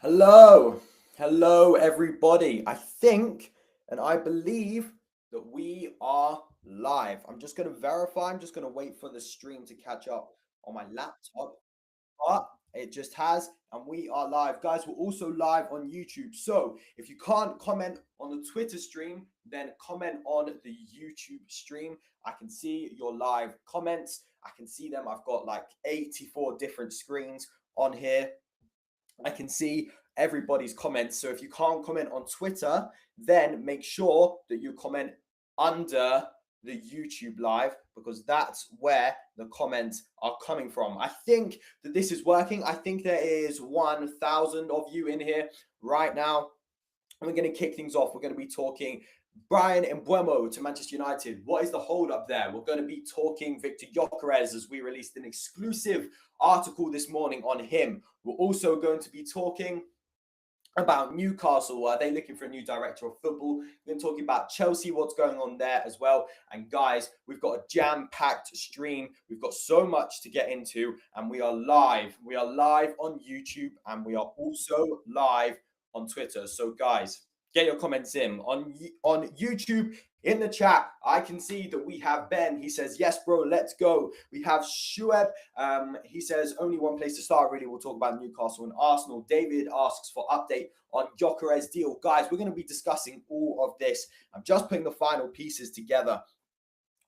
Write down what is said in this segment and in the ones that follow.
Hello, everybody. I think and I believe that we are live. I'm just going to verify. I'm just going to wait for the stream to catch up on my laptop. But it just has, and we are live. Guys, we're also live on YouTube. So if you can't comment on the Twitter stream, then comment on the YouTube stream. I can see your live comments. I can see them. I've got like 84 different screens on here. I can see everybody's comments. So if you can't comment on Twitter, then make sure that you comment under the YouTube live because that's where the comments are coming from. I think that this is working. I think there is 1,000 of you in here right now. And we're going to kick things off. We're going to be talking Bryan Mbeumo to Manchester United. What is the hold up there? We're going to be talking Victor Gyökeres as we released an exclusive article this morning on him. We're also going to be talking about Newcastle. Are they looking for a new director of football? We're going to talk about Chelsea, what's going on there as well. And guys, we've got a jam-packed stream. We've got so much to get into, and we are live. We are live on YouTube, and we are also live on Twitter. So guys, get your comments in on YouTube. In the chat, I can see that we have Ben. He says, yes, bro, let's go. We have Shueb. He says, only one place to start, really. We'll talk about Newcastle and Arsenal. David asks for update on Gyökeres deal. Guys, we're going to be discussing all of this. I'm just putting the final pieces together.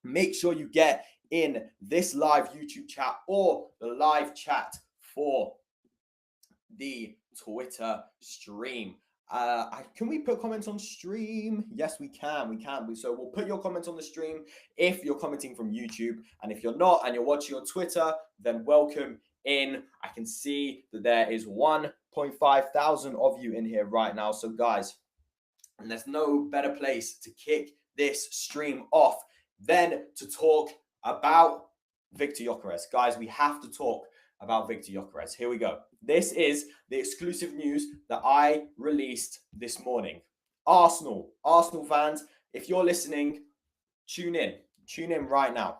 Make sure you get in this live YouTube chat or the live chat for the Twitter stream. Can we put comments on stream? Yes, we can. So we'll put your comments on the stream if you're commenting from YouTube. And if you're not and you're watching on Twitter, then welcome in. I can see that there is 1.5 thousand of you in here right now. So guys, and there's no better place to kick this stream off than to talk about Victor Gyökeres. Guys, we have to talk about Victor Gyökeres. Here we go. This is the exclusive news that I released this morning. Arsenal fans, if you're listening, tune in right now.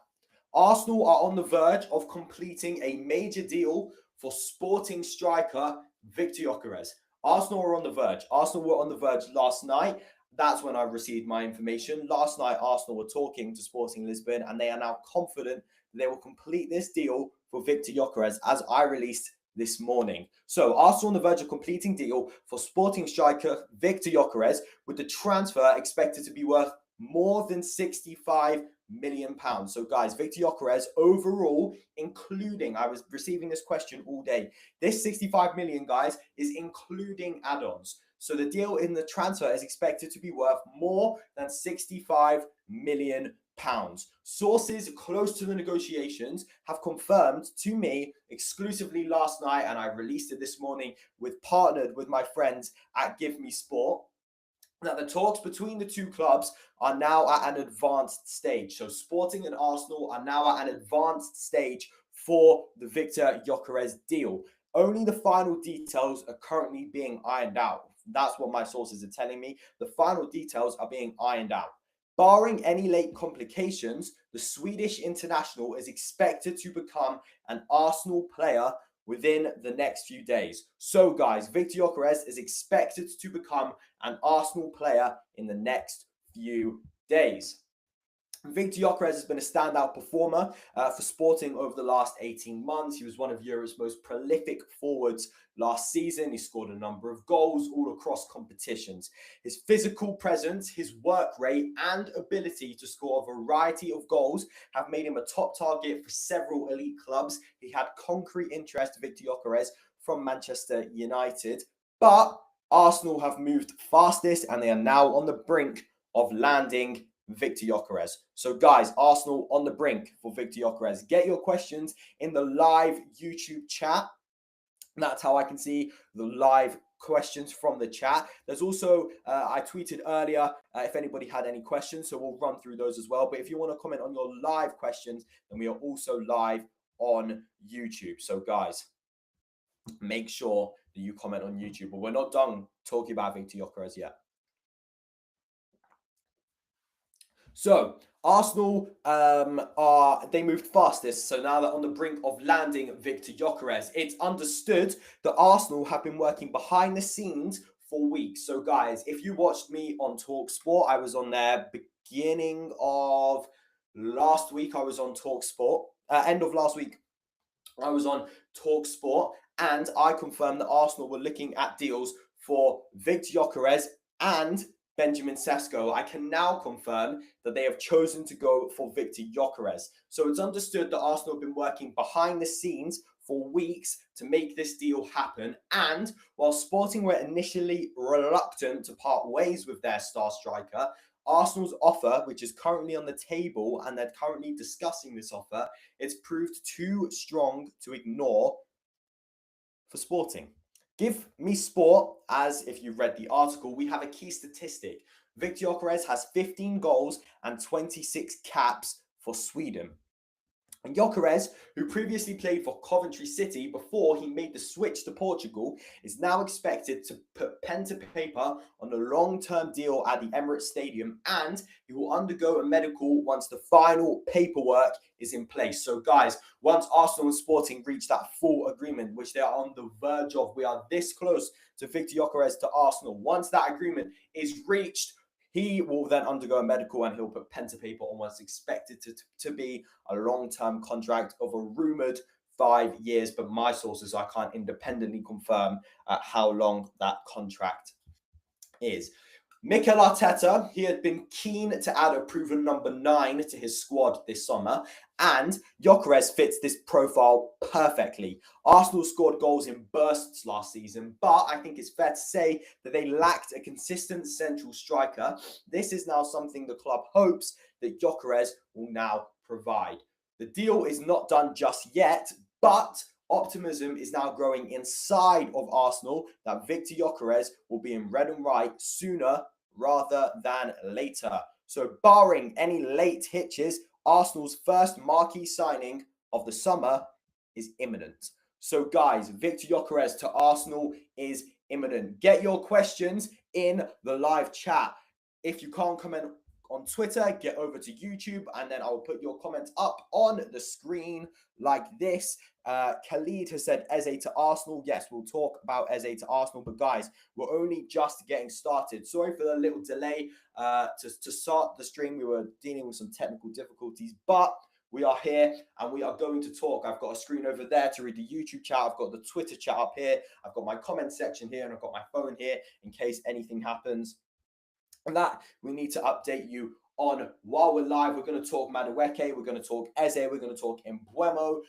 Arsenal are on the verge of completing a major deal for Sporting striker Victor Gyökeres. Arsenal are on the verge. Arsenal were on the verge last night. That's when I received my information. Last night, Arsenal were talking to Sporting Lisbon, and they are now confident that they will complete this deal for Victor Gyökeres, as I released this morning. So Arsenal on the verge of completing deal for Sporting striker Victor Gyökeres, with the transfer expected to be worth more than £65 million. So guys, Victor Gyökeres overall, including, I was receiving this question all day, this 65 million, guys, is including add-ons. So the deal in the transfer is expected to be worth more than £65 million. Sources close to the negotiations have confirmed to me exclusively last night, and I released it this morning partnered with my friends at Give Me Sport, that the talks between the two clubs are now at an advanced stage. So Sporting and Arsenal are now at an advanced stage for the Victor Gyökeres deal. Only the final details are currently being ironed out. That's what my sources are telling me. The final details are being ironed out. Barring any late complications, the Swedish international is expected to become an Arsenal player within the next few days. So guys, Victor Gyökeres is expected to become an Arsenal player in the next few days. Victor Gyökeres has been a standout performer for Sporting over the last 18 months. He was one of Europe's most prolific forwards last season. He scored a number of goals all across competitions. His physical presence, his work rate, and ability to score a variety of goals have made him a top target for several elite clubs. He had concrete interest, Victor Gyökeres, from Manchester United, but Arsenal have moved fastest and they are now on the brink of landing Victor Gyökeres. So guys, Arsenal on the brink for Victor Gyökeres. Get your questions in the live YouTube chat. That's how I can see the live questions from the chat. There's also, I tweeted earlier, if anybody had any questions, so we'll run through those as well. But if you want to comment on your live questions, then we are also live on YouTube. So guys, make sure that you comment on YouTube. But we're not done talking about Victor Gyökeres yet. So Arsenal they moved fastest. So now they're on the brink of landing Victor Gyökeres. It's understood that Arsenal have been working behind the scenes for weeks. So guys, if you watched me on TalkSport, I was on there beginning of last week. I was on TalkSport. End of last week, I was on TalkSport, and I confirmed that Arsenal were looking at deals for Victor Gyökeres and Benjamin Sesko. I can now confirm that they have chosen to go for Victor Gyökeres. So it's understood that Arsenal have been working behind the scenes for weeks to make this deal happen. And while Sporting were initially reluctant to part ways with their star striker, Arsenal's offer, which is currently on the table, and they're currently discussing this offer, it's proved too strong to ignore for Sporting. Give me sport, as if you've read the article, we have a key statistic. Victor Gyökeres has 15 goals and 26 caps for Sweden. And Gyökeres, who previously played for Coventry City before he made the switch to Portugal, is now expected to put pen to paper on a long-term deal at the Emirates Stadium, and he will undergo a medical once the final paperwork is in place. So guys, once Arsenal and Sporting reach that full agreement, which they are on the verge of, we are this close to Victor Gyökeres to Arsenal. Once that agreement is reached, he will then undergo a medical and he'll put pen to paper on what's expected to be a long-term contract of a rumored 5 years, but my sources, I can't independently confirm how long that contract is. Mikel Arteta, he had been keen to add a proven number 9 to his squad this summer, and Gyökeres fits this profile perfectly. Arsenal scored goals in bursts last season, but I think it's fair to say that they lacked a consistent central striker. This is now something the club hopes that Gyökeres will now provide. The deal is not done just yet, but optimism is now growing inside of Arsenal that Victor Gyökeres will be in red and white sooner rather than later. So barring any late hitches, Arsenal's first marquee signing of the summer is imminent. So guys, Victor Gyökeres to Arsenal is imminent. Get your questions in the live chat. If you can't comment on Twitter, get over to YouTube, and then I'll put your comments up on the screen like this. Khalid has said Eze to Arsenal. Yes, we'll talk about Eze to Arsenal, but guys, we're only just getting started. Sorry for the little delay to start the stream. We were dealing with some technical difficulties, but we are here and we are going to talk. I've got a screen over there to read the YouTube chat. I've got the Twitter chat up here. I've got my comment section here, and I've got my phone here in case anything happens. And that we need to update you on while we're live. We're going to talk Madueke, we're going to talk Eze, we're going to talk Mbeumo,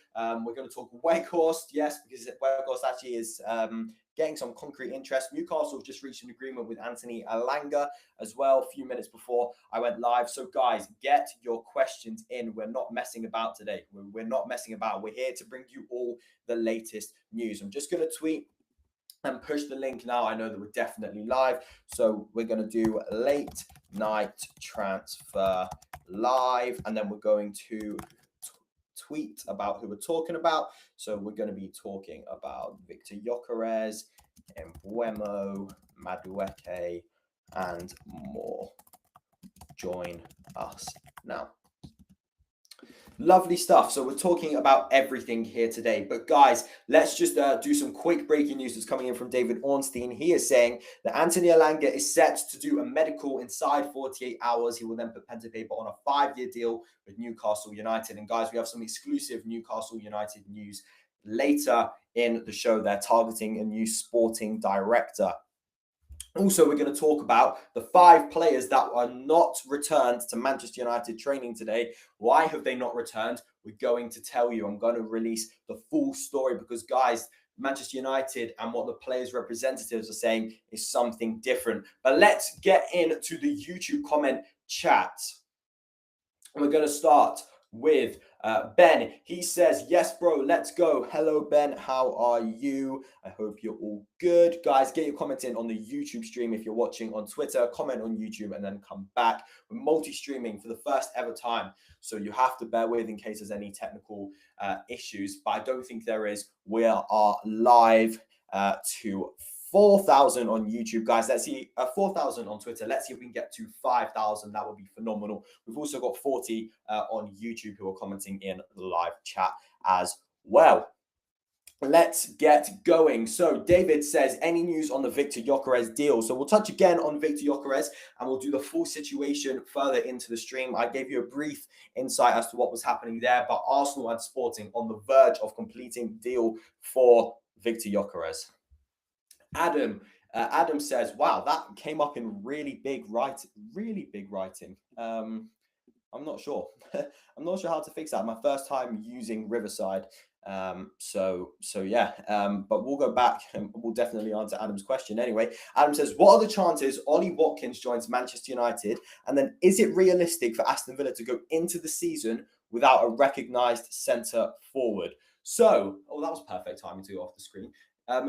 we're going to talk Weghorst, yes, because Weghorst actually is getting some concrete interest. Newcastle have just reached an agreement with Anthony Elanga as well a few minutes before I went live. So guys, get your questions in. We're not messing about today. We're not messing about. We're here to bring you all the latest news. I'm just going to tweet and push the link now. I know that we're definitely live, so we're going to do late night transfer live, and then we're going to tweet about who we're talking about. So we're going to be talking about Victor Gyökeres, Mbeumo, Madueke, and more. Join us now. Lovely stuff. So we're talking about everything here today. But guys, let's just do some quick breaking news that's coming in from David Ornstein. He is saying that Anthony Elanga is set to do a medical inside 48 hours. He will then put pen to paper on a 5-year deal with Newcastle United. And guys, we have some exclusive Newcastle United news later in the show. They're targeting a new sporting director. Also, we're going to talk about the 5 players that are not returned to Manchester United training today. Why have they not returned? We're going to tell you. I'm going to release the full story because, guys, Manchester United and what the players' representatives are saying is something different. But let's get into the YouTube comment chat. And we're going to start with Ben. He says, yes, bro, let's go. Hello, Ben. How are you? I hope you're all good. Guys, get your comments in on the YouTube stream. If you're watching on Twitter, comment on YouTube and then come back. We're multi-streaming for the first ever time, so you have to bear with in case there's any technical issues, but I don't think there is. We are live to 4,000 on YouTube, guys. Let's see, 4,000 on Twitter. Let's see if we can get to 5,000. That would be phenomenal. We've also got 40 on YouTube who are commenting in the live chat as well. Let's get going. So David says, any news on the Victor Gyökeres deal? So we'll touch again on Victor Gyökeres and we'll do the full situation further into the stream. I gave you a brief insight as to what was happening there, but Arsenal and Sporting on the verge of completing deal for Victor Gyökeres. Adam says, wow, that came up in really big writing. I'm not sure. I'm not sure how to fix that. My first time using Riverside. So yeah, but we'll go back and we'll definitely answer Adam's question. Anyway, Adam says, what are the chances Ollie Watkins joins Manchester United? And then is it realistic for Aston Villa to go into the season without a recognised centre forward? So, that was perfect timing to go off the screen.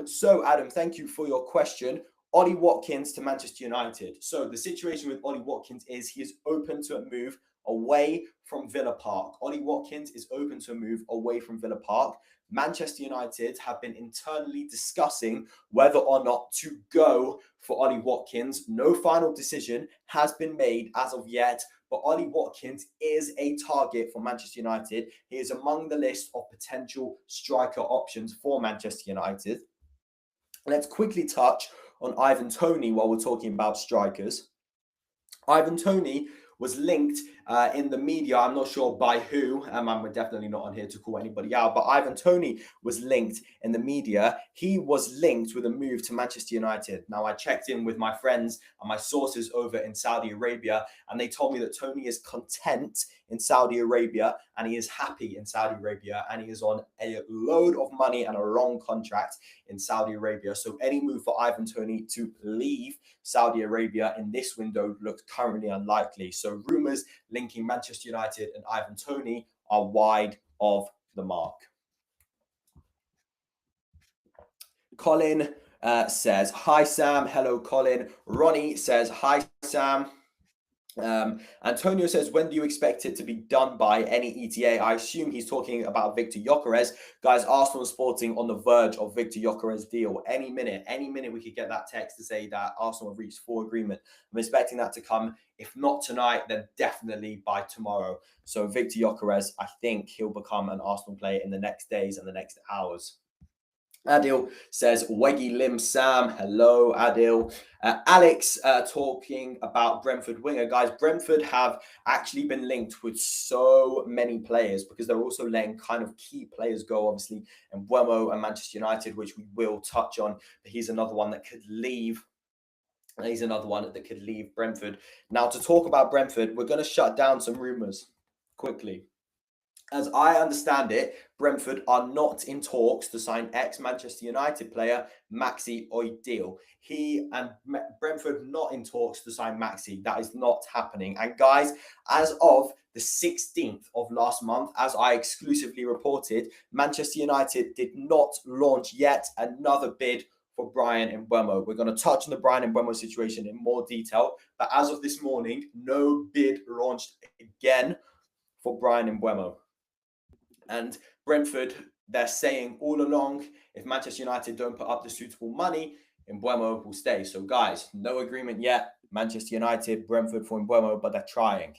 So Adam, thank you for your question. Ollie Watkins to Manchester United. So the situation with Ollie Watkins is he is open to a move away from Villa Park. Ollie Watkins is open to a move away from Villa Park. Manchester United have been internally discussing whether or not to go for Ollie Watkins. No final decision has been made as of yet, but Ollie Watkins is a target for Manchester United. He is among the list of potential striker options for Manchester United. Let's quickly touch on Ivan Toney while we're talking about strikers. Ivan Toney was linked in the media. I'm not sure by who. I'm definitely not on here to call anybody out, but Ivan Toney was linked in the media. He was linked with a move to Manchester United. Now, I checked in with my friends and my sources over in Saudi Arabia, and they told me that Toney is content in Saudi Arabia and he is happy in Saudi Arabia and he is on a load of money and a long contract in Saudi Arabia. So any move for Ivan Toney to leave Saudi Arabia in this window looks currently unlikely. So rumours linking Manchester United and Ivan Toney are wide of the mark. Colin says, hi, Sam. Hello, Colin. Ronnie says, hi, Sam. Antonio says, when do you expect it to be done by? Any ETA? I assume he's talking about Victor Gyökeres. Guys, Arsenal Sporting on the verge of Victor Gyökeres deal. Any minute we could get that text to say that Arsenal have reached full agreement. I'm expecting that to come, if not tonight, then definitely by tomorrow. So Victor Gyökeres, I think he'll become an Arsenal player in the next days and the next hours. Adil says, Weggy Lim Sam. Hello, Adil. Alex talking about Brentford winger. Guys, Brentford have actually been linked with so many players because they're also letting kind of key players go, obviously, and Mbeumo and Manchester United, which we will touch on. But he's another one that could leave. He's another one that could leave Brentford. Now, to talk about Brentford, we're going to shut down some rumours quickly. As I understand it, Brentford are not in talks to sign ex-Manchester United player Maxi Oidil. Brentford not in talks to sign Maxi. That is not happening. And guys, as of the 16th of last month, as I exclusively reported, Manchester United did not launch yet another bid for Bryan Mbeumo. We're going to touch on the Bryan Mbeumo situation in more detail. But as of this morning, no bid launched again for Bryan Mbeumo. And Brentford, they're saying all along, if Manchester United don't put up the suitable money, Mbeumo will stay. So guys, no agreement yet. Manchester United, Brentford for Mbeumo, but they're trying.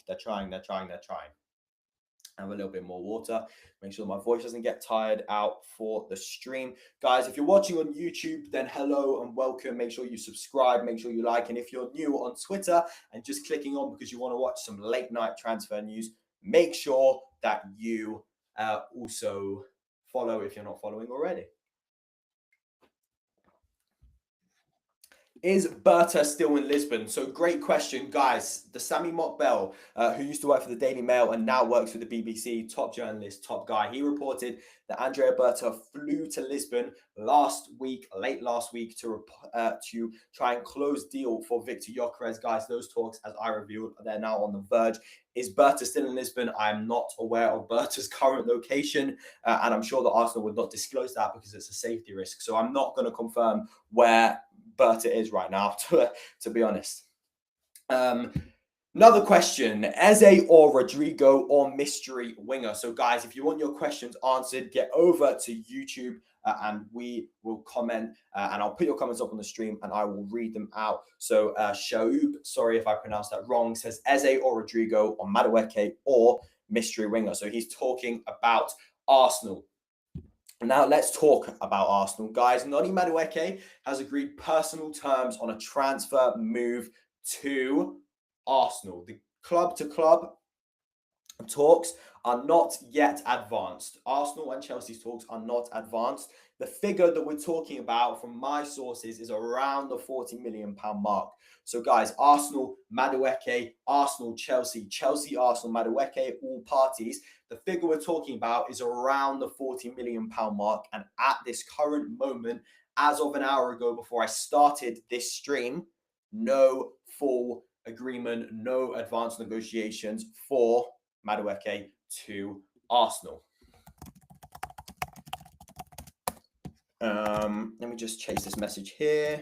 Have a little bit more water. Make sure my voice doesn't get tired out for the stream. Guys, if you're watching on YouTube, then hello and welcome. Make sure you subscribe, make sure you like. And if you're new on Twitter and just clicking on because you want to watch some late night transfer news, make sure that you also follow if you're not following already. Is Berta still in Lisbon? So great question, guys. The Sami Mokbel, who used to work for the Daily Mail and now works for the BBC, top journalist, top guy. He reported that Andrea Berta flew to Lisbon late last week, to try and close deal for Victor Gyökeres. Guys, those talks, as I revealed, they're now on the verge. Is Berta still in Lisbon? I'm not aware of Berta's current location, and I'm sure that Arsenal would not disclose that because it's a safety risk. So I'm not going to confirm where Berta is right now, to be honest. Another question, Eze or Rodrigo or mystery winger? So guys, if you want your questions answered, get over to YouTube and we will comment, and I'll put your comments up on the stream and I will read them out. So Shaub, sorry if I pronounced that wrong, says Eze or Rodrigo or Madueke or mystery winger. So he's talking about Arsenal. Now let's talk about Arsenal, guys. Noni Madueke has agreed personal terms on a transfer move to Arsenal. The club-to-club talks are not yet advanced. Arsenal and Chelsea's talks are not advanced. The figure that we're talking about from my sources is around the £40 million mark. So guys, Arsenal, Madueke, Arsenal, Chelsea, Chelsea, Arsenal, Madueke, all parties. The figure we're talking about is around the £40 million mark. And at this current moment, as of an hour ago before I started this stream, no full agreement, no advanced negotiations for Madueke to Arsenal. Let me just chase this message here.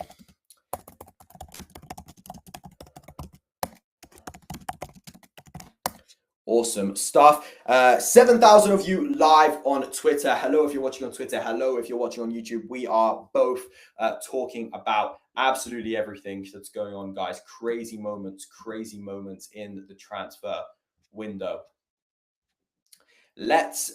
Awesome stuff. 7,000 of you live on Twitter. Hello if you're watching on Twitter. Hello if you're watching on YouTube. We are both talking about absolutely everything that's going on, guys. Crazy moments in the transfer window. Let's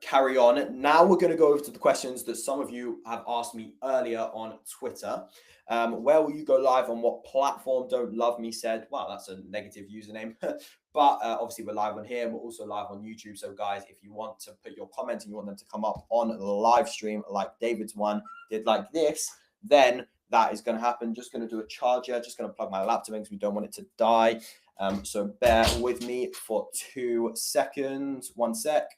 carry on. Now we're going to go over to the questions that some of you have asked me earlier on Twitter. Where will you go live, on what platform? Don't Love Me said, wow, that's a negative username. But obviously we're live on here and we're also live on YouTube. So guys, if you want to put your comments and you want them to come up on the live stream like David's one did like this, then that is going to happen. Just going to do a charger, just going to plug my laptop in because we don't want it to die. So bear with me for 2 seconds. 1 sec.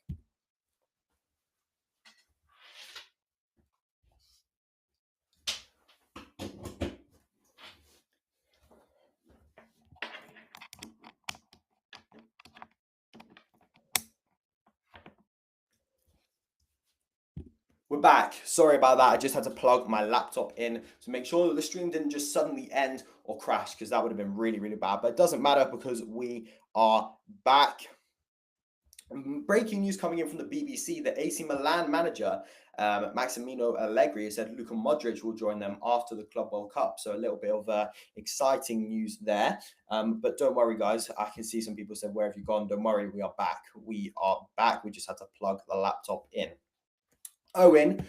We're back. Sorry about that. I just had to plug my laptop in to make sure that the stream didn't just suddenly end or crash, because that would have been really, really bad. But it doesn't matter because we are back. Breaking news coming in from the BBC. The AC Milan manager, Maximino Allegri, said Luka Modric will join them after the Club World Cup. So a little bit of exciting news there. But don't worry, guys. I can see some people said, where have you gone? Don't worry, we are back. We are back. We just had to plug the laptop in. Owen,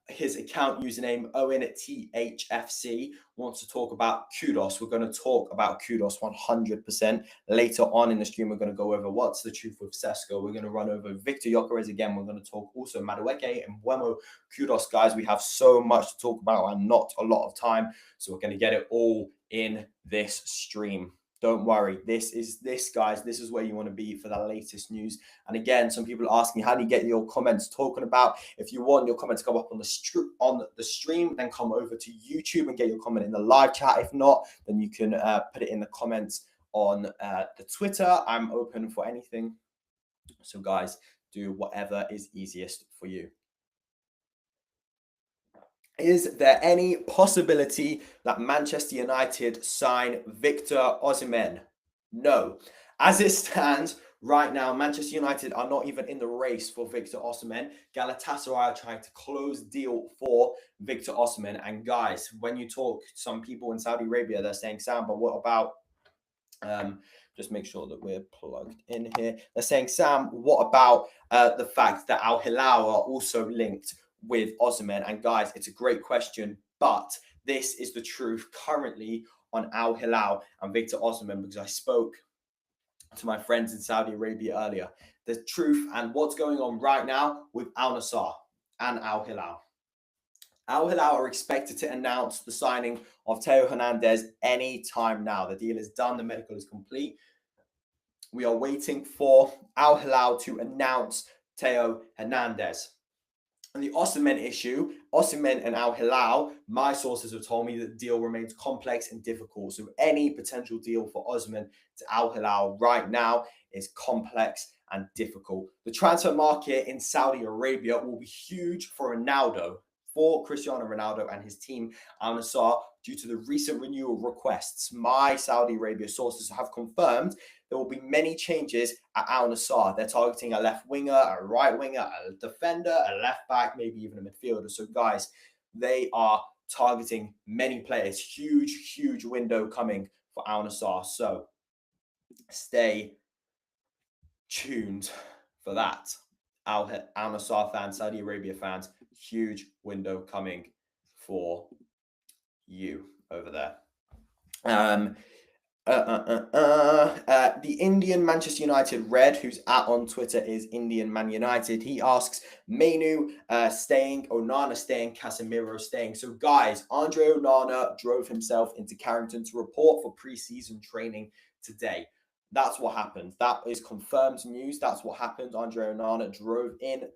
his account username, Owen at THFC, wants to talk about Kudus. We're going to talk about Kudus 100%. Later on in the stream, we're going to go over what's the truth with Sesko. We're going to run over Victor Gyökeres again. We're going to talk also Madueke and Mbeumo. Kudus, guys, we have so much to talk about and not a lot of time. So we're going to get it all in this stream. Don't worry. This, guys. This is where you want to be for the latest news. And again, some people are asking, how do you get your comments talking about? If you want your comments to come up on the stream, then come over to YouTube and get your comment in the live chat. If not, then you can put it in the comments on the Twitter. I'm open for anything. So, guys, do whatever is easiest for you. Is there any possibility that Manchester United sign Victor Osimhen? No. As it stands right now, Manchester United are not even in the race for Victor Osimhen. Galatasaray are trying to close deal for Victor Osimhen. And guys, when you talk to some people in Saudi Arabia, they're saying, Sam, but what about... just make sure that we're plugged in here. They're saying, Sam, what about the fact that Al Hilal are also linked with Osimhen? And guys, it's a great question, but this is the truth currently on Al Hilal and Victor Osimhen, because I spoke to my friends in Saudi Arabia earlier. The truth and what's going on right now with Al Nassr and Al Hilal. Al Hilal are expected to announce the signing of Theo Hernandez any time now. The deal is done. The medical is complete. We are waiting for Al Hilal to announce Theo Hernandez. And the Osimhen issue, Osimhen and Al Hilal, my sources have told me that the deal remains complex and difficult. So any potential deal for Osimhen to Al Hilal right now is complex and difficult. The transfer market in Saudi Arabia will be huge for Ronaldo, for Cristiano Ronaldo and his team, Al Nassr, due to the recent renewal requests. My Saudi Arabia sources have confirmed there will be many changes at Al Nassr. They're targeting a left winger, a right winger, a defender, a left back, maybe even a midfielder. So, guys, they are targeting many players. Huge window coming for Al Nassr. So, stay tuned for that. Al Nassr fans, Saudi Arabia fans, huge window coming for you over there. The Indian Manchester United Red, who's on Twitter, is Indian Man United. He asks, Mainu staying, Onana staying, Casemiro staying. So, guys, Andre Onana drove himself into Carrington to report for pre-season training today. That's what happened. That is confirmed news. That's what happened. Andre Onana drove in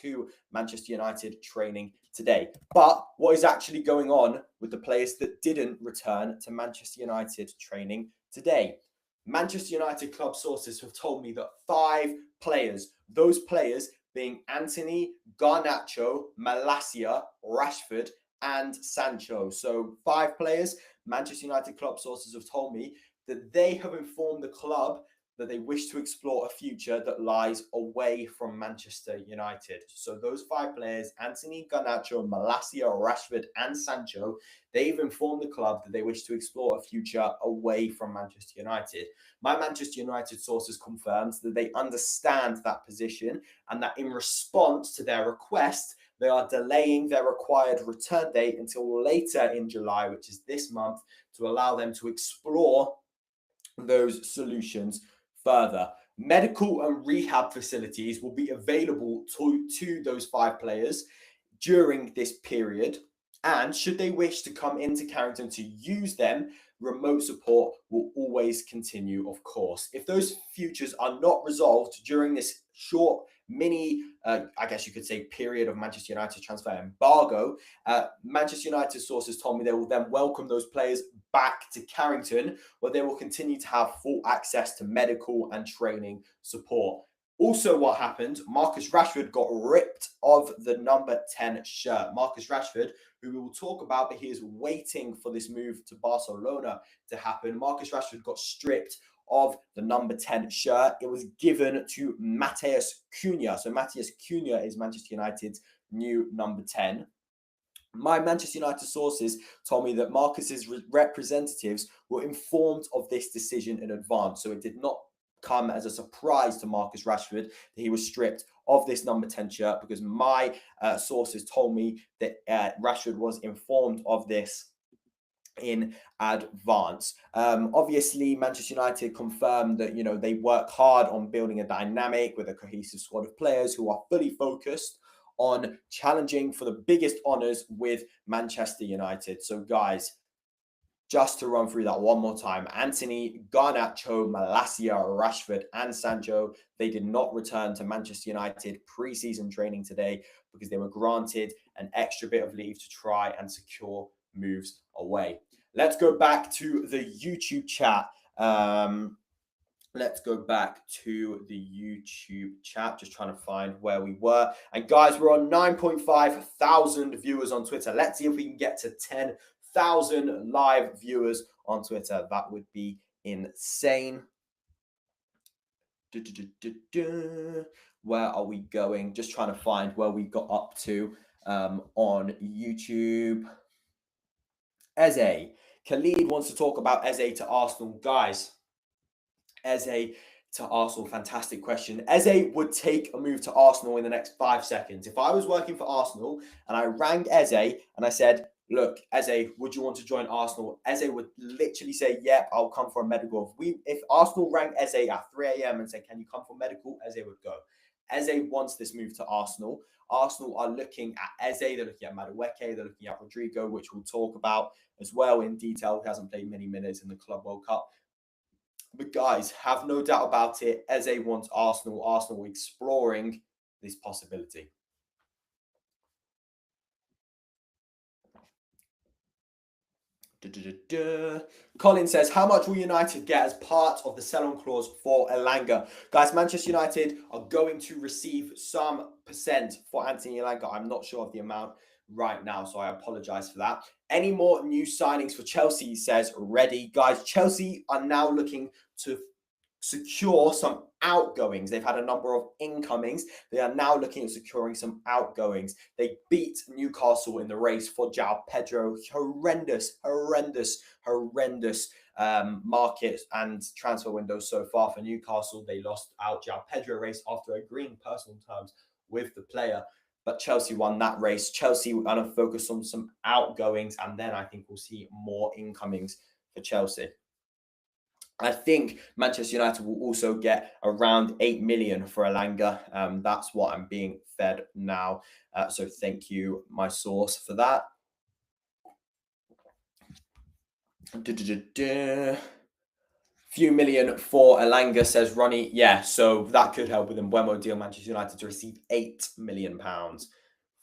to Manchester United training today. But what is actually going on with the players that didn't return to Manchester United training today? Manchester United club sources have told me that 5 players, those players being Anthony, Garnacho, Malacia, Rashford, and Sancho. So 5 players, Manchester United club sources have told me that they have informed the club that they wish to explore a future that lies away from Manchester United. So those 5 players, Anthony, Garnacho, Malacia, Rashford, and Sancho, they've informed the club that they wish to explore a future away from Manchester United. My Manchester United sources confirmed that they understand that position and that in response to their request, they are delaying their required return date until later in July, which is this month, to allow them to explore those solutions further. Medical and rehab facilities will be available to those 5 players during this period. And should they wish to come into Carrington to use them, remote support will always continue, of course. If those futures are not resolved during this short mini, I guess you could say, period of Manchester United transfer embargo, Manchester United sources told me they will then welcome those players back to Carrington, where they will continue to have full access to medical and training support. Also, what happened, Marcus Rashford got ripped of the number 10 shirt. Marcus Rashford, who we will talk about, but he is waiting for this move to Barcelona to happen. Marcus Rashford got stripped of the number 10 shirt. It was given to Matheus Cunha. So Matheus Cunha is Manchester United's new number 10. My Manchester United sources told me that Marcus's representatives were informed of this decision in advance. So it did not come as a surprise to Marcus Rashford that he was stripped of this number 10 shirt, because my sources told me that Rashford was informed of this in advance. Obviously, Manchester United confirmed that, you know, they work hard on building a dynamic with a cohesive squad of players who are fully focused on challenging for the biggest honours with Manchester United. So, guys, just to run through that one more time, Anthony, Garnacho, Malacia, Rashford, and Sancho, they did not return to Manchester United pre-season training today because they were granted an extra bit of leave to try and secure moves away. Let's go back to the YouTube chat. Let's go back to the YouTube chat, just trying to find where we were. And guys, we're on 9.5 thousand viewers on Twitter. Let's see if we can get to 10,000 live viewers on Twitter. That would be insane. Where are we going? Just trying to find where we got up to on YouTube. Eze. Khalid wants to talk about Eze to Arsenal. Guys, Eze to Arsenal, fantastic question. Eze would take a move to Arsenal in the next 5 seconds. If I was working for Arsenal and I rang Eze and I said, look, Eze, would you want to join Arsenal? Eze would literally say, yep, I'll come for a medical. If Arsenal rang Eze at 3 a.m. and said, can you come for medical? Eze would go. Eze wants this move to Arsenal. Arsenal are looking at Eze, they're looking at Madueke, they're looking at Rodrigo, which we'll talk about as well in detail. He hasn't played many minutes in the Club World Cup. But guys, have no doubt about it, Eze wants Arsenal. Arsenal exploring this possibility. Colin says, how much will United get as part of the sell-on clause for Elanga? Guys, Manchester United are going to receive some percent for Anthony Elanga. I'm not sure of the amount right now, so I apologize for that. Any more new signings for Chelsea, says Ready. Guys, Chelsea are now looking to secure some outgoings. They've had a number of incomings. They are now looking at securing some outgoings. They beat Newcastle in the race for João Pedro. Horrendous market and transfer windows so far for Newcastle. They lost out João Pedro race after agreeing personal terms with the player. But Chelsea won that race. Chelsea are going to focus on some outgoings, and then I think we'll see more incomings for Chelsea. I think Manchester United will also get around 8 million for Elanga. That's what I'm being fed now. So thank you, my source, for that. Few million for Elanga, says Ronnie. Yeah, so that could help with the Mbeumo deal. Manchester United to receive £8 million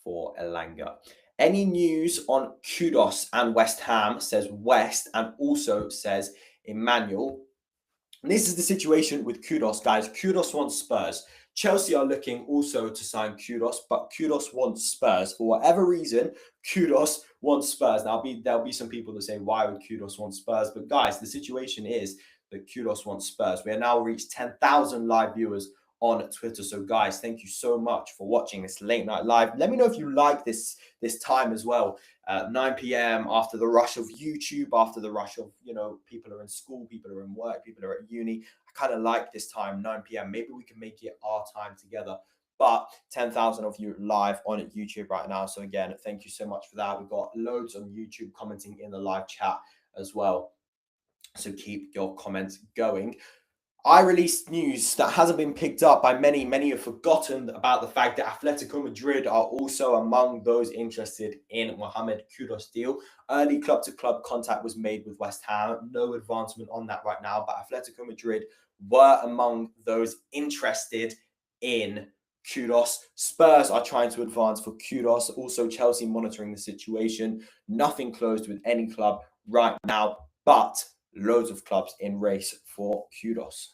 for Elanga. Any news on Kudos and West Ham, says West, and also says Emmanuel. And this is the situation with Kudos, guys. Kudos wants Spurs. Chelsea are looking also to sign Kudos, but Kudos wants Spurs. For whatever reason, Kudos wants Spurs. There'll be some people that say, why would Kudos want Spurs? But guys, the situation is that Kudos wants Spurs. We have now reached 10,000 live viewers on Twitter. So guys, thank you so much for watching this late night live. Let me know if you like this time as well. 9 p.m. after the rush of YouTube, after the rush of, people are in school, people are in work, people are at uni. I kind of like this time, 9 p.m. Maybe we can make it our time together. But 10,000 of you live on YouTube right now. So again, thank you so much for that. We've got loads on YouTube commenting in the live chat as well. So keep your comments going. I released news that hasn't been picked up by many. Many have forgotten about the fact that Atletico Madrid are also among those interested in Mohamed Kudus deal. Early club-to-club contact was made with West Ham. No advancement on that right now, but Atletico Madrid were among those interested in Kudus. Spurs are trying to advance for Kudus. Also, Chelsea monitoring the situation. Nothing closed with any club right now, but loads of clubs in race for Kudus.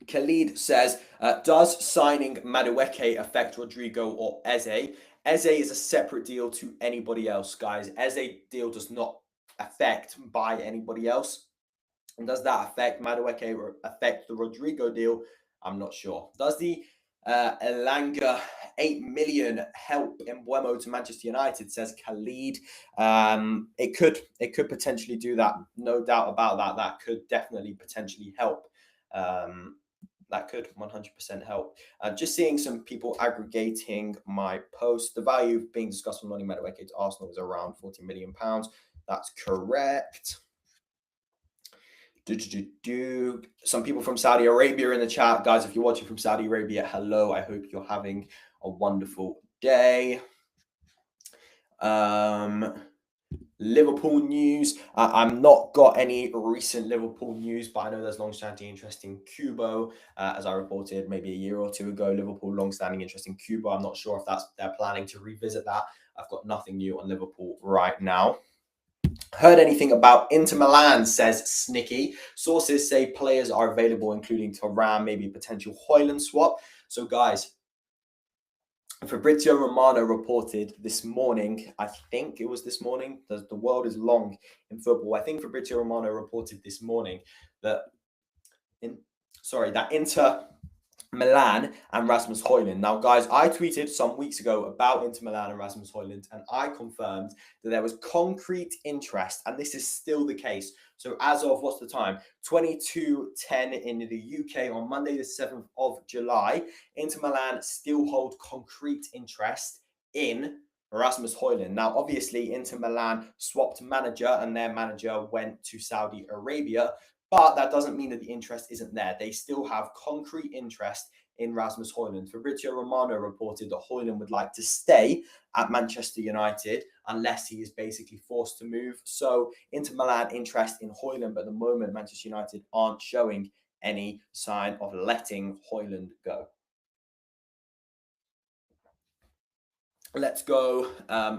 Khalid says, does signing Madueke affect Rodrigo or Eze? Eze is a separate deal to anybody else, guys. Eze deal does not affect by anybody else. And does that affect Madueke or affect the Rodrigo deal? I'm not sure. Does the Elanga 8 million help Mbeumo to Manchester United, says Khalid. It could potentially do that. No doubt about that. That could definitely potentially help. That could 100% help. Just seeing some people aggregating my post. The value being discussed from Noni Madueke to Arsenal is around £40 million. That's correct. Some people from Saudi Arabia in the chat. Guys, if you're watching from Saudi Arabia, hello. I hope you're having a wonderful day. Liverpool news. I've not got any recent Liverpool news, but I know there's long-standing interest in Kubo. As I reported maybe a year or two ago, Liverpool long-standing interest in Kubo. I'm not sure if they're planning to revisit that. I've got nothing new on Liverpool right now. Heard anything about Inter Milan, says Snicky. Sources say players are available, including Thuram, maybe potential Højlund swap. So, guys, Fabrizio Romano reported this morning, I think it was this morning, the world is long in football. I think Fabrizio Romano reported this morning that Inter Milan and Rasmus Højlund. Now, guys, I tweeted some weeks ago about Inter Milan and Rasmus Højlund, and I confirmed that there was concrete interest, and this is still the case. So as of, what's the time? 22:10 in the UK on Monday, the 7th of July, Inter Milan still hold concrete interest in Rasmus Højlund. Now, obviously, Inter Milan swapped manager, and their manager went to Saudi Arabia. But that doesn't mean that the interest isn't there. They still have concrete interest in Rasmus Højlund. Fabrizio Romano reported that Højlund would like to stay at Manchester United unless he is basically forced to move. So Inter Milan interest in Højlund, but at the moment Manchester United aren't showing any sign of letting Højlund go. Let's go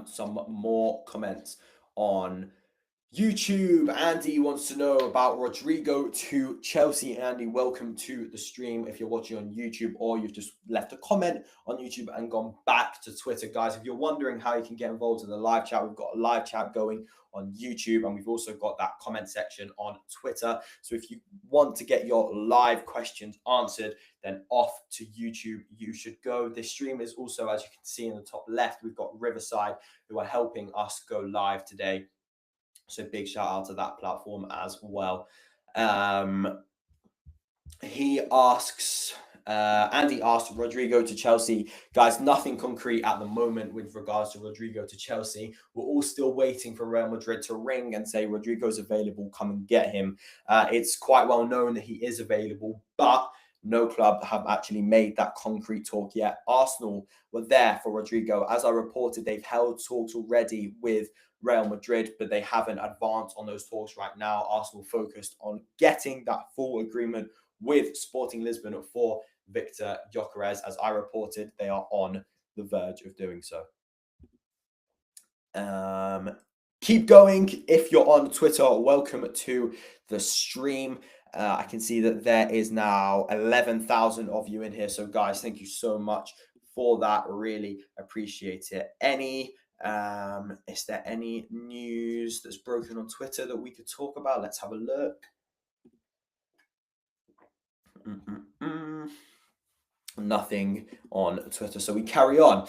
some more comments on YouTube, Andy wants to know about Rodrigo to Chelsea. Andy, welcome to the stream if you're watching on YouTube or you've just left a comment on YouTube and gone back to Twitter. Guys, if you're wondering how you can get involved in the live chat, we've got a live chat going on YouTube and we've also got that comment section on Twitter. So if you want to get your live questions answered, then off to YouTube you should go. This stream is also, as you can see in the top left, we've got Riverside who are helping us go live today. So big shout out to that platform as well. He asks, Andy asked Rodrigo to Chelsea. Guys, nothing concrete at the moment with regards to Rodrigo to Chelsea. We're all still waiting for Real Madrid to ring and say Rodrigo's available, come and get him. It's quite well known that he is available, but no club have actually made that concrete talk yet. Arsenal were there for Rodrigo. As I reported, they've held talks already with Real Madrid, but they haven't advanced on those talks right now. Arsenal focused on getting that full agreement with Sporting Lisbon for Victor Gyökeres. As I reported, they are on the verge of doing so. Keep going. If you're on Twitter, welcome to the stream. I can see that there is now 11,000 of you in here. So guys, thank you so much for that. Really appreciate it. Is there any news that's broken on Twitter that we could talk about? Let's have a look. Nothing on Twitter, so we carry on.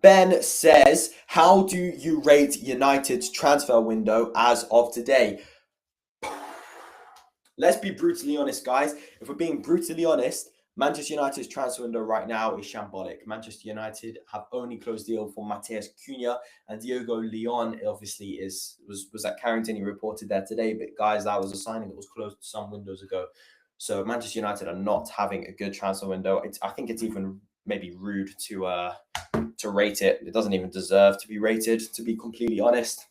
Ben says, how do you rate United's transfer window as of today? Let's be brutally honest, guys. If we're being brutally honest, Manchester United's transfer window right now is shambolic. Manchester United have only closed deal for Matheus Cunha and Diogo Leon. Obviously, was at Carrington. He reported there today, but guys, that was a signing that was closed some windows ago. So Manchester United are not having a good transfer window. I think it's even maybe rude to rate it. It doesn't even deserve to be rated, to be completely honest.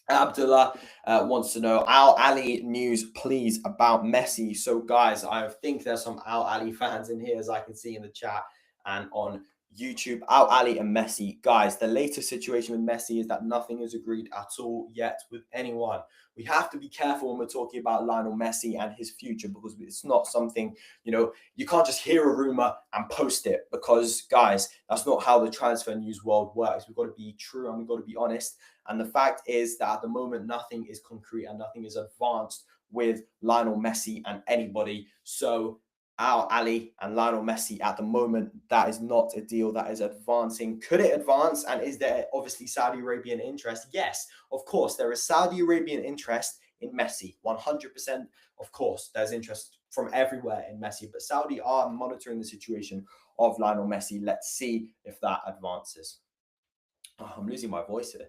Abdullah wants to know Al Ali news, please, about Messi. So, guys, I think there's some Al Ali fans in here, as I can see in the chat and on YouTube. Al Ali and Messi. Guys, the latest situation with Messi is that nothing is agreed at all yet with anyone. We have to be careful when we're talking about Lionel Messi and his future because it's not something, you can't just hear a rumor and post it because, guys, that's not how the transfer news world works. We've got to be true and we've got to be honest. And the fact is that at the moment, nothing is concrete and nothing is advanced with Lionel Messi and anybody. So Al Ali and Lionel Messi at the moment, that is not a deal that is advancing. Could it advance? And is there obviously Saudi Arabian interest? Yes, of course. There is Saudi Arabian interest in Messi. 100%. Of course, there's interest from everywhere in Messi. But Saudi are monitoring the situation of Lionel Messi. Let's see if that advances. Oh, I'm losing my voice here.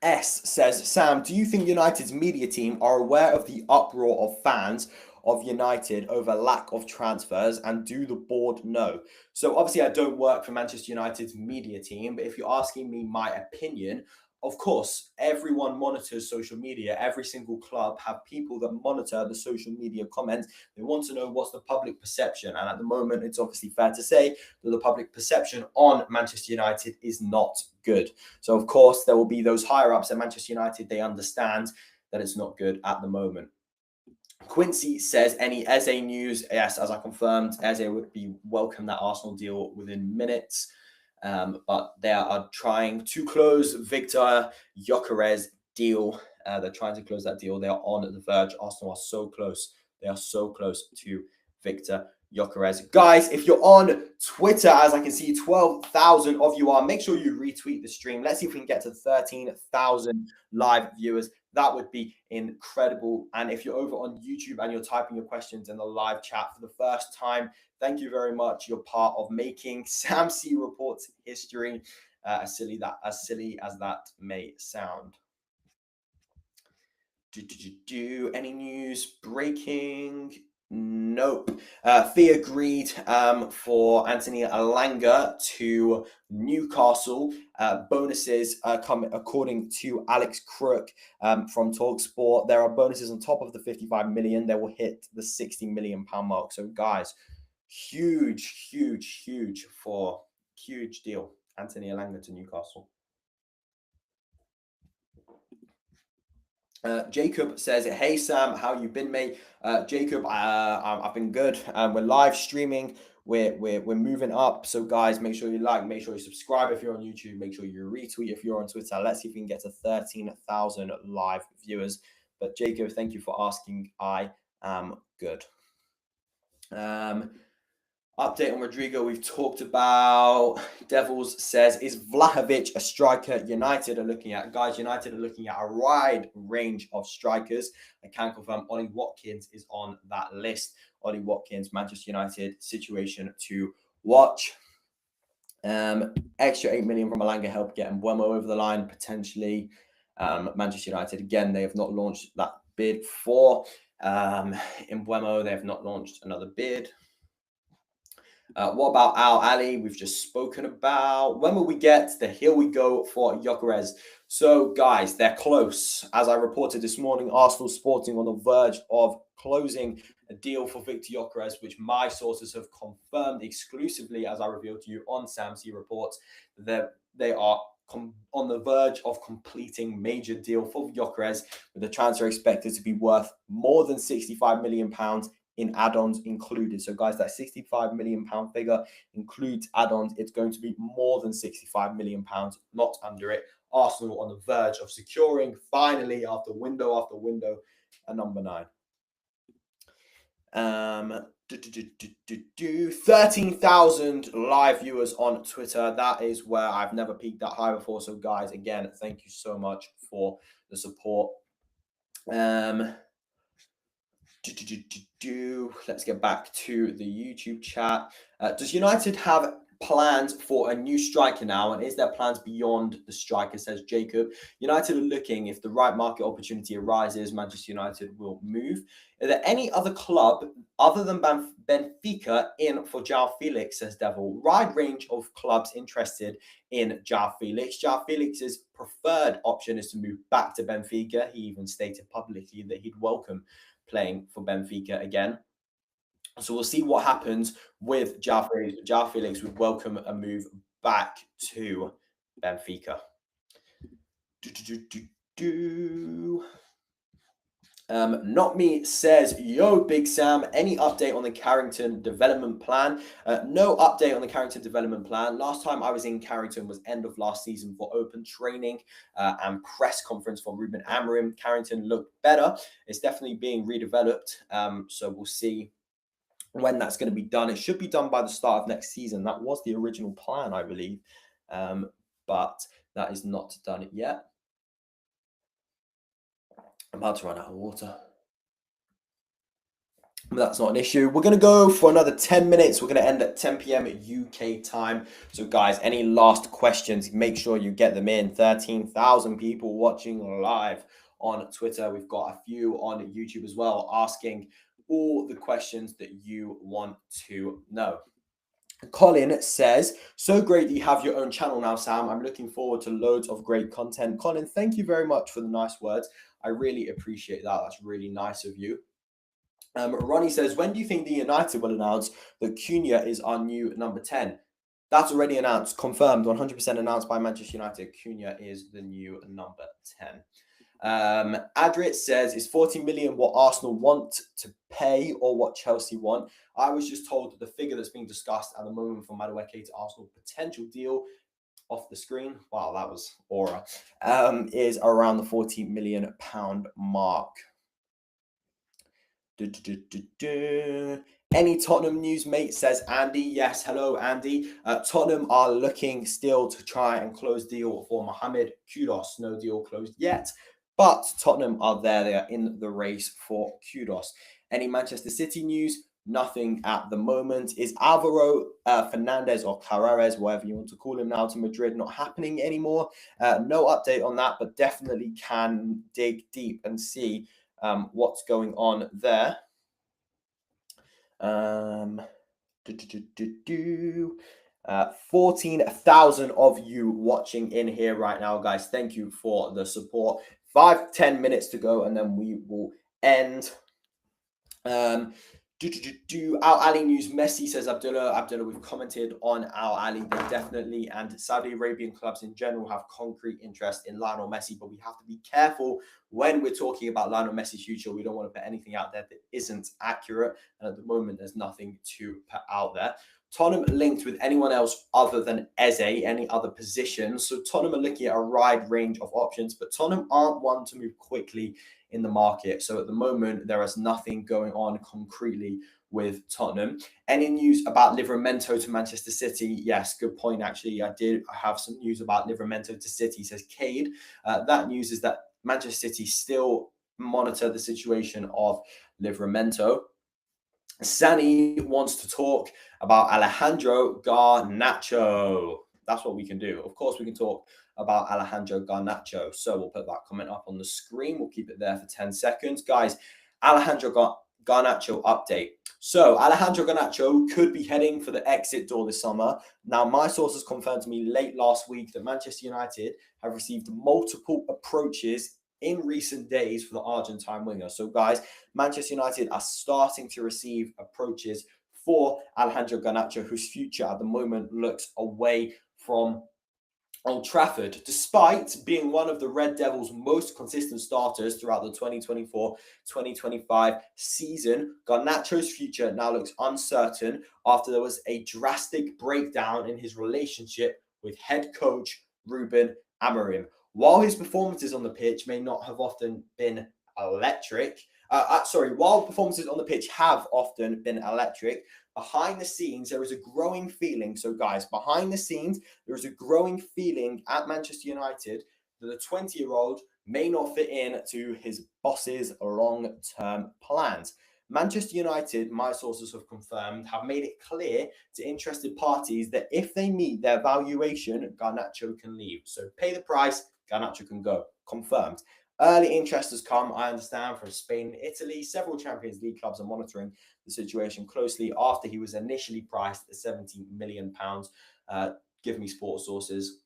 S says, Sam, do you think United's media team are aware of the uproar of fans of United over lack of transfers, and do the board know? So obviously I don't work for Manchester United's media team, but if you're asking me my opinion, of course, everyone monitors social media. Every single club have people that monitor the social media comments. They want to know what's the public perception. And at the moment, it's obviously fair to say that the public perception on Manchester United is not good. So, of course, there will be those higher ups at Manchester United. They understand that it's not good at the moment. Quincy says, any Eze news? Yes, as I confirmed, Eze would be welcome that Arsenal deal within minutes. But they are trying to close Victor Gyökeres deal. They're trying to close that deal. They are on the verge. Arsenal are so close. They are so close to Victor Gyökeres. Guys, if you're on Twitter, as I can see, 12,000 of you are, make sure you retweet the stream. Let's see if we can get to 13,000 live viewers. That would be incredible. And if you're over on YouTube and you're typing your questions in the live chat for the first time, thank you very much. You're part of making Sam C Reports history, as silly as that may sound. Any news breaking? Nope. Fee agreed for Anthony Elanga to Newcastle. Bonuses come according to Alex Crook from TalkSport. There are bonuses on top of the 55 million. They will hit the 60 million pound mark. So, guys, huge deal. Anthony Elanga to Newcastle. Jacob says, "Hey Sam, how you been, mate?" Jacob, I've been good. We're live streaming. We're moving up. So guys, make sure you like, make sure you subscribe if you're on YouTube, make sure you retweet if you're on Twitter. Let's see if we can get to 13,000 live viewers. But Jacob, thank you for asking. I am good. Update on Rodrigo, we've talked about. Devils says, is Vlahovic a striker United are looking at? Guys, United are looking at a wide range of strikers. I can confirm Ollie Watkins is on that list. Ollie Watkins, Manchester United situation to watch. Extra 8 million from Elanga help get Mbeumo over the line, potentially. Manchester United, again, they have not launched that bid for Mbeumo. They have not launched another bid. What about Al Ali? We've just spoken about. When will we get the here we go for Gyökeres? So, guys, they're close. As I reported this morning, Arsenal Sporting on the verge of closing a deal for Victor Gyökeres, which my sources have confirmed exclusively, as I revealed to you on SamC Reports, that they are on the verge of completing major deal for Gyökeres, with the transfer expected to be worth more than £65 million in add-ons included. So guys, that £65 million figure includes add-ons. It's going to be more than £65 million, not under it. Arsenal on the verge of securing, finally, after window, a number 9. 13,000 live viewers on Twitter. That is where I've never peaked that high before. So guys, again, thank you so much for the support. Let's get back to the YouTube chat. Does United have plans for a new striker now? And is there plans beyond the striker, says Jacob. United are looking, if the right market opportunity arises, Manchester United will move. Are there any other club other than Benfica in for João Felix, says Devil? Wide range of clubs interested in João Felix. João Felix's preferred option is to move back to Benfica. He even stated publicly that he'd welcome playing for Benfica again. So we'll see what happens with João Felix. João Felix would welcome a move back to Benfica. Not me says, yo, Big Sam, any update on the Carrington development plan? No update on the Carrington development plan. Last time I was in Carrington was end of last season for open training and press conference for Ruben Amorim. Carrington looked better. It's definitely being redeveloped. So we'll see when that's going to be done. It should be done by the start of next season. That was the original plan, I believe. But that is not done yet. I'm about to run out of water. But that's not an issue. We're going to go for another 10 minutes. We're going to end at 10 p.m. UK time. So, guys, any last questions, make sure you get them in. 13,000 people watching live on Twitter. We've got a few on YouTube as well, asking all the questions that you want to know. Colin says, so great that you have your own channel now, Sam. I'm looking forward to loads of great content. Colin, thank you very much for the nice words. I really appreciate that. That's really nice of you. Ronnie says, when do you think the United will announce that Cunha is our new number 10? That's already announced, confirmed, 100% announced by Manchester United. Cunha is the new number 10. Adrit says, is 40 million what Arsenal want to pay or what Chelsea want? I was just told that the figure that's being discussed at the moment for Madueke to Arsenal potential deal off the screen, wow, that was aura, is around the 40 million pound mark. Any Tottenham news, mate, says Andy. Yes, hello, Andy. Tottenham are looking still to try and close deal for Mohamed Kudus. No deal closed yet, but Tottenham are there. They are in the race for Kudus. Any Manchester City news? Nothing at the moment. Is Alvaro Fernandez or Carreras, whatever you want to call him now, to Madrid not happening anymore? No update on that, but definitely can dig deep and see what's going on there. 14,000 of you watching in here right now, guys. Thank you for the support. 5-10 minutes to go, and then we will end. Al Ali news. Messi, says Abdullah, we've commented on Al Ali. They definitely, and Saudi Arabian clubs in general, have concrete interest in Lionel Messi, but we have to be careful when we're talking about Lionel Messi's future. We don't want to put anything out there that isn't accurate, and at the moment there's nothing to put out there. Tottenham linked with anyone else other than Eze, any other positions. So Tottenham are looking at a wide range of options, but Tottenham aren't one to move quickly in the market. So at the moment, there is nothing going on concretely with Tottenham. Any news about Livramento to Manchester City? Yes, good point. Actually, I have some news about Livramento to City, says Cade. That news is that Manchester City still monitor the situation of Livramento. Sani wants to talk about Alejandro Garnacho. That's what we can do. Of course, we can talk about Alejandro Garnacho. So we'll put that comment up on the screen. We'll keep it there for 10 seconds. Guys, Alejandro Garnacho update. So Alejandro Garnacho could be heading for the exit door this summer. Now, my sources confirmed to me late last week that Manchester United have received multiple approaches in recent days for the Argentine winger. So, guys, Manchester United are starting to receive approaches for Alejandro Garnacho, whose future at the moment looks away from Old Trafford. Despite being one of the Red Devils' most consistent starters throughout the 2024-2025 season, Garnacho's future now looks uncertain after there was a drastic breakdown in his relationship with head coach Ruben Amorim. While his performances on the pitch may not have often been electric, while performances on the pitch have often been electric, behind the scenes, there is a growing feeling. So, guys, behind the scenes, there is a growing feeling at Manchester United that the 20-year-old may not fit in to his boss's long-term plans. Manchester United, my sources have confirmed, have made it clear to interested parties that if they meet their valuation, Garnacho can leave. So pay the price, Garnacho can go. Confirmed. Early interest has come, I understand, from Spain and Italy. Several Champions League clubs are monitoring the situation closely after he was initially priced at £70 million. Give me sports sources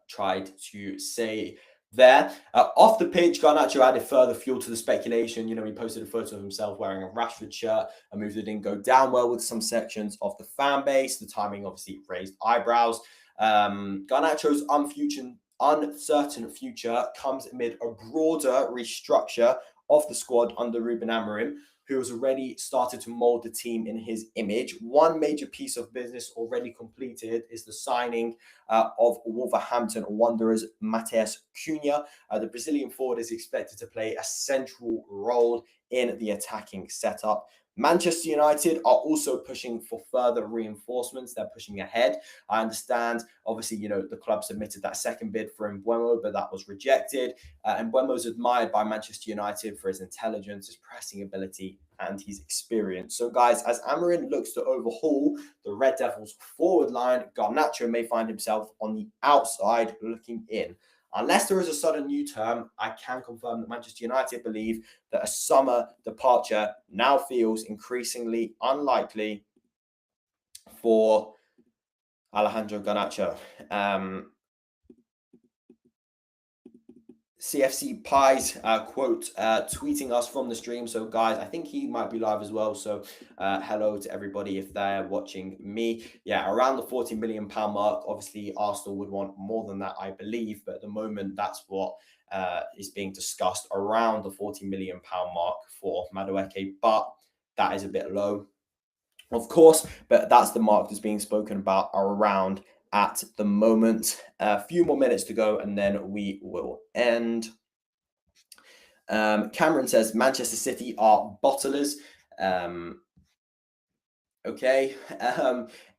tried to say there. Off the pitch, Garnacho added further fuel to the speculation. You know, he posted a photo of himself wearing a Rashford shirt, a move that didn't go down well with some sections of the fan base. The timing obviously raised eyebrows. Garnacho's uncertain future comes amid a broader restructure of the squad under Ruben Amorim, who has already started to mold the team in his image. One major piece of business already completed is the signing of Wolverhampton Wanderers' Matheus Cunha. The Brazilian forward is expected to play a central role in the attacking setup. Manchester United are also pushing for further reinforcements. They're pushing ahead. I understand, obviously, you know, the club submitted that second bid for Mbeumo, but that was rejected. Mbeumo is admired by Manchester United for his intelligence, his pressing ability, and his experience. So, guys, as Amorim looks to overhaul the Red Devils' forward line, Garnacho may find himself on the outside looking in. Unless there is a sudden U-turn, I can confirm that Manchester United believe that a summer departure now feels increasingly unlikely for Alejandro Garnacho. CFC Pies quote tweeting us from the stream. So, guys, I think he might be live as well. So, hello to everybody if they're watching me. Yeah, around the £40 million mark. Obviously, Arsenal would want more than that, I believe. But at the moment, that's what is being discussed, around the £40 million mark for Madueke. But that is a bit low, of course. But that's the mark that's being spoken about around at the moment. A few more minutes to go and then we will end. Cameron says Manchester City are bottlers. Okay.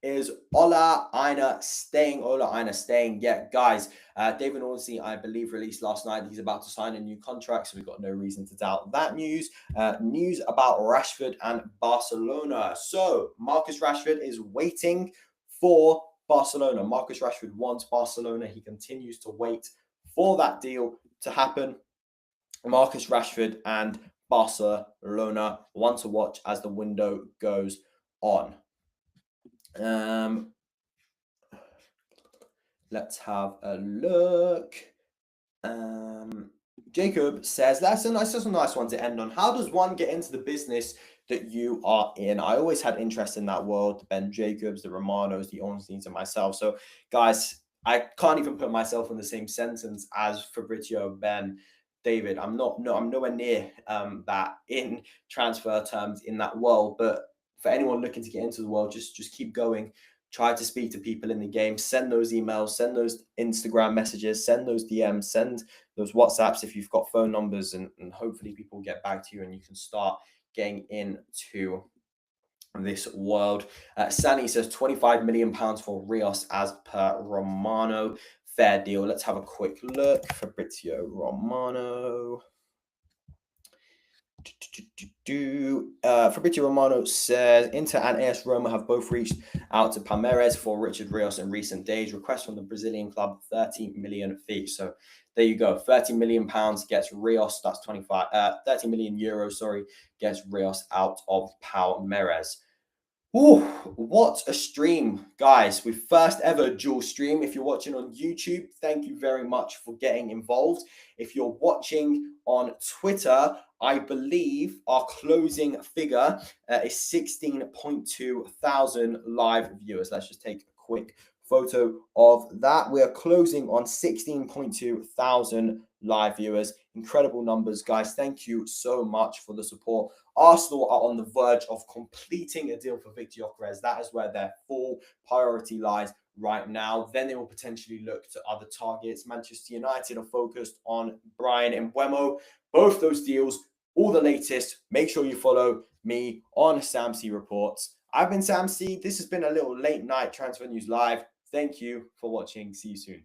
Is Ola Aina staying? Ola Aina staying? Yeah, guys. David Ornstein, I believe, released last night. He's about to sign a new contract, so we've got no reason to doubt that news. News about Rashford and Barcelona. So Marcus Rashford is waiting for Barcelona. Marcus Rashford wants Barcelona. He continues to wait for that deal to happen. Marcus Rashford and Barcelona, one to watch as the window goes on. Let's have a look. Jacob says, that's a nice one to end on. How does one get into the business that you are in. I always had interest in that world, the Ben Jacobs, the Romanos, the Ornsteins, and myself. So, guys, I can't even put myself in the same sentence as Fabrizio, Ben, David. I'm nowhere near that in transfer terms in that world. But for anyone looking to get into the world, just keep going. Try to speak to people in the game. Send those emails, send those Instagram messages, send those DMs, send those WhatsApps if you've got phone numbers, and hopefully people will get back to you and you can start getting into this world. Sani says £25 million for Rios as per Romano. Fair deal. Let's have a quick look. Fabrizio Romano. Fabrizio Romano says Inter and AS Roma have both reached out to Palmeiras for Richard Rios in recent days. Request from the Brazilian club, 30 million fee. So there you go. 30 million pounds gets Rios. That's 30 million euros. Sorry, gets Rios out of Palmeiras. Ooh, what a stream, guys. We first ever dual stream. If you're watching on YouTube, thank you very much for getting involved. If you're watching on Twitter, I believe our closing figure is 16.2 thousand live viewers. Let's just take a quick photo of that. We are closing on 16.2 thousand live viewers. Incredible numbers, guys. Thank you so much for the support. Arsenal are on the verge of completing a deal for Victor Gyökeres. That is where their full priority lies right now. Then they will potentially look to other targets. Manchester United are focused on Bryan Mbeumo. Both those deals, all the latest. Make sure you follow me on Sam C Reports. I've been Sam C. This has been a little late night transfer news live. Thank you for watching. See you soon.